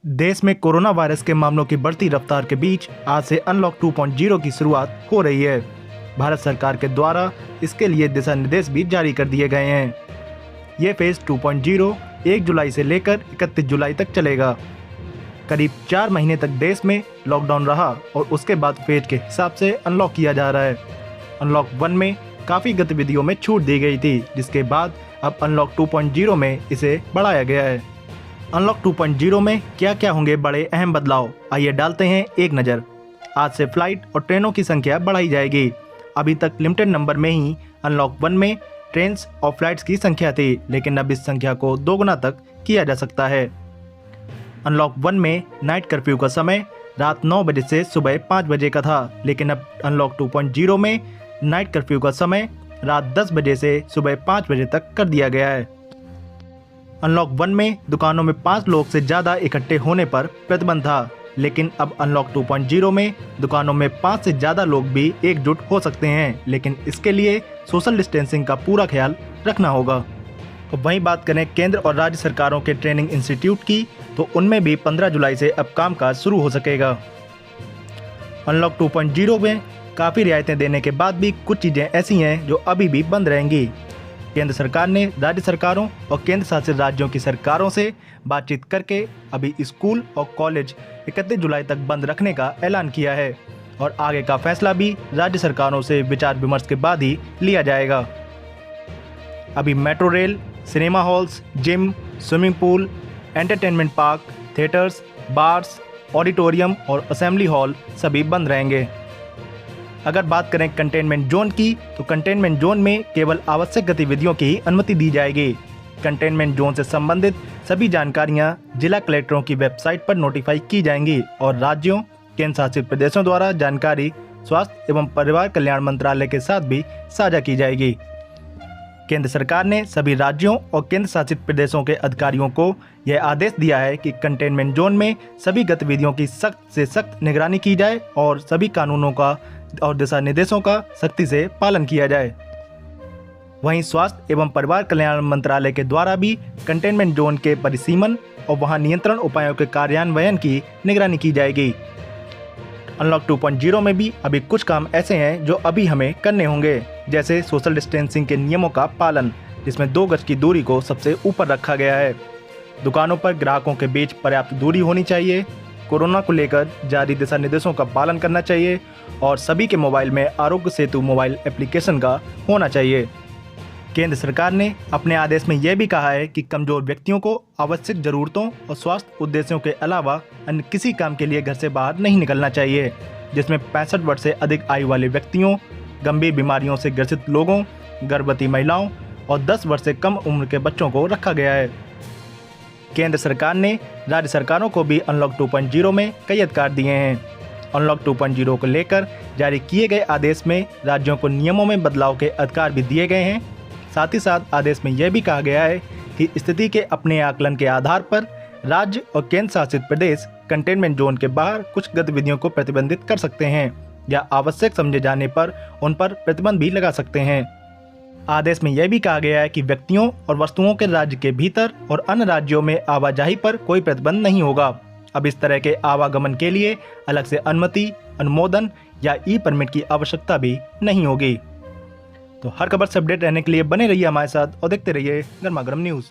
देश में corona virus के मामलों की बढ़ती रफ्तार के बीच आज से अनलॉक 2.0 की शुरुआत हो रही है। भारत सरकार के द्वारा इसके लिए दिशा निर्देश भी जारी कर दिए गए हैं। ये फेज 2.0 1 जुलाई से लेकर 31 जुलाई तक चलेगा। करीब 4 महीने तक देश में लॉकडाउन रहा और उसके बाद फेज के हिसाब से अनलॉक किया जा रहा है। अनलॉक 1 में काफ़ी गतिविधियों में छूट दी गई थी, जिसके बाद अब अनलॉक 2.0 में इसे बढ़ाया गया है। अनलॉक 2.0 में क्या क्या होंगे बड़े अहम बदलाव, आइए डालते हैं एक नज़र। आज से फ्लाइट और ट्रेनों की संख्या बढ़ाई जाएगी। अभी तक लिमिटेड नंबर में ही अनलॉक 1 में ट्रेन और फ्लाइट्स की संख्या थी, लेकिन अब इस संख्या को 2 गुना तक किया जा सकता है। अनलॉक 1 में नाइट कर्फ्यू का समय रात 9 बजे से सुबह 5 बजे का था, लेकिन अब अनलॉक 2.0 में नाइट कर्फ्यू का समय रात 10 बजे से सुबह 5 बजे तक कर दिया गया है। अनलॉक 1 में दुकानों में 5 लोग से ज़्यादा इकट्ठे होने पर प्रतिबंध था, लेकिन अब अनलॉक 2.0 में दुकानों में 5 से ज़्यादा लोग भी एकजुट हो सकते हैं, लेकिन इसके लिए सोशल डिस्टेंसिंग का पूरा ख्याल रखना होगा। और वहीं बात करें केंद्र और राज्य सरकारों के ट्रेनिंग इंस्टीट्यूट की, तो उनमें भी 15 जुलाई से अब कामकाज शुरू हो सकेगा। अनलॉक 2.0 में काफ़ी रियायतें देने के बाद भी कुछ चीज़ें ऐसी हैं जो अभी भी बंद रहेंगी। केंद्र सरकार ने राज्य सरकारों और केंद्र शासित राज्यों की सरकारों से बातचीत करके अभी स्कूल और कॉलेज 31 जुलाई तक बंद रखने का ऐलान किया है और आगे का फैसला भी राज्य सरकारों से विचार विमर्श के बाद ही लिया जाएगा। अभी metro rail, cinema halls, gym, swimming pool, entertainment park, theatres, bars, auditorium और असेंबली हॉल सभी बंद रहेंगे। अगर बात करें कंटेनमेंट जोन की, तो कंटेनमेंट जोन में केवल आवश्यक गतिविधियों की ही अनुमति दी जाएगी। कंटेनमेंट जोन से संबंधित सभी जानकारियां जिला कलेक्टरों की वेबसाइट पर नोटिफाई की जाएंगी और राज्यों, केंद्र शासित प्रदेशों द्वारा जानकारी स्वास्थ्य एवं परिवार कल्याण मंत्रालय के साथ भी साझा की जाएगी। केंद्र सरकार ने सभी राज्यों और केंद्र शासित प्रदेशों के अधिकारियों को यह आदेश दिया है कि कंटेनमेंट जोन में सभी गतिविधियों की सख्त से सख्त निगरानी की जाए और सभी कानूनों का और दिशा निर्देशों का सख्ती से पालन किया जाए। वहीं स्वास्थ्य एवं परिवार कल्याण मंत्रालय के द्वारा भी कंटेनमेंट जोन के परिसीमन और वहां नियंत्रण उपायों के कार्यान्वयन की निगरानी की जाएगी। अनलॉक 2.0 में भी अभी कुछ काम ऐसे हैं जो अभी हमें करने होंगे, जैसे सोशल डिस्टेंसिंग के नियमों का पालन, जिसमें 2 गज की दूरी को सबसे ऊपर रखा गया है। दुकानों पर ग्राहकों के बीच पर्याप्त दूरी होनी चाहिए। कोरोना को लेकर जारी दिशा निर्देशों का पालन करना चाहिए और सभी के मोबाइल में आरोग्य सेतु मोबाइल एप्लीकेशन का होना चाहिए। केंद्र सरकार ने अपने आदेश में यह भी कहा है कि कमजोर व्यक्तियों को आवश्यक जरूरतों और स्वास्थ्य उद्देश्यों के अलावा अन्य किसी काम के लिए घर से बाहर नहीं निकलना चाहिए, जिसमें 65 वर्ष से अधिक आयु वाले व्यक्तियों, गंभीर बीमारियों से ग्रसित लोगों, गर्भवती महिलाओं और 10 वर्ष से कम उम्र के बच्चों को रखा गया है। केंद्र सरकार ने राज्य सरकारों को भी अनलॉक 2.0 में कई अधिकार दिए हैं। अनलॉक 2.0 को लेकर जारी किए गए आदेश में राज्यों को नियमों में बदलाव के अधिकार भी दिए गए हैं। साथ ही साथ आदेश में यह भी कहा गया है कि स्थिति के अपने आकलन के आधार पर राज्य और केंद्र शासित प्रदेश कंटेनमेंट जोन के बाहर कुछ गतिविधियों को प्रतिबंधित कर सकते हैं या आवश्यक समझे जाने पर उन पर प्रतिबंध भी लगा सकते हैं। आदेश में यह भी कहा गया है कि व्यक्तियों और वस्तुओं के राज्य के भीतर और अन्य राज्यों में आवाजाही पर कोई प्रतिबंध नहीं होगा। अब इस तरह के आवागमन के लिए अलग से अनुमति, अनुमोदन या ई परमिट की आवश्यकता भी नहीं होगी। तो हर खबर से अपडेट रहने के लिए बने रहिए हमारे साथ और देखते रहिए गर्मा गर्म न्यूज़।